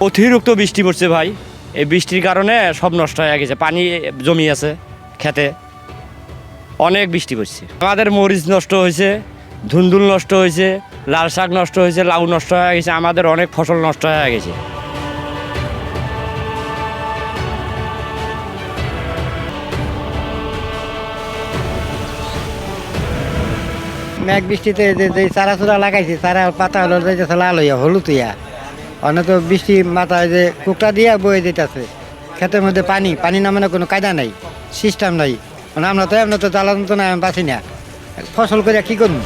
অতিরিক্ত বৃষ্টি পড়ছে ভাই, এই বৃষ্টির কারণে সব নষ্ট হয়ে গেছে, পানি জমি আছে খেতে, অনেক বৃষ্টি পড়ছে। আমাদের মরিচ নষ্ট হয়েছে, ধুন্দুল নষ্ট হয়েছে, লাল শাক নষ্ট হয়েছে, লাউ নষ্ট হয়ে গেছে, আমাদের অনেক ফসল নষ্ট হয়ে গেছে। মেঘ বৃষ্টিতে যে চারা চুরা লাগাইছে, চারা পাতা হলো যাইতেছে লাল হইয়া, হলুদ হইয়া। অনেক তো বৃষ্টি মাথায় যে কুকটা দিয়া বয়ে যেতেছে, ক্ষেতের মধ্যে পানি নামানোর কোনো কায়দা নাই, সিস্টেম নাই। মানে আমরা তো জ্বালানো তো না, আমি বাঁচি না, ফসল করে কি করবো?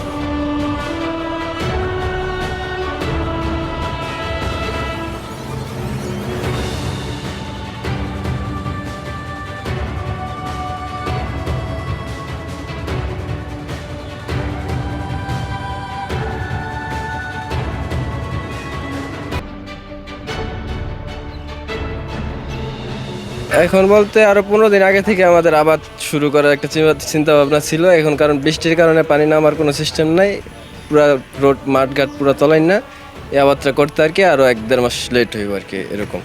এখন বলতে আরো 15 দিন আগে থেকে আমাদের আবাদ শুরু করার একটা চিন্তা ভাবনা ছিল। এখন কারণ বৃষ্টির কারণে পানি নামার কোনো সিস্টেম নাই, পুরা রোড মাঠঘাট পুরা তলাইন না, এই আবাদটা করতে আর কি আরো 1-1.5 মাস লেট হইব আর কি, এরকম।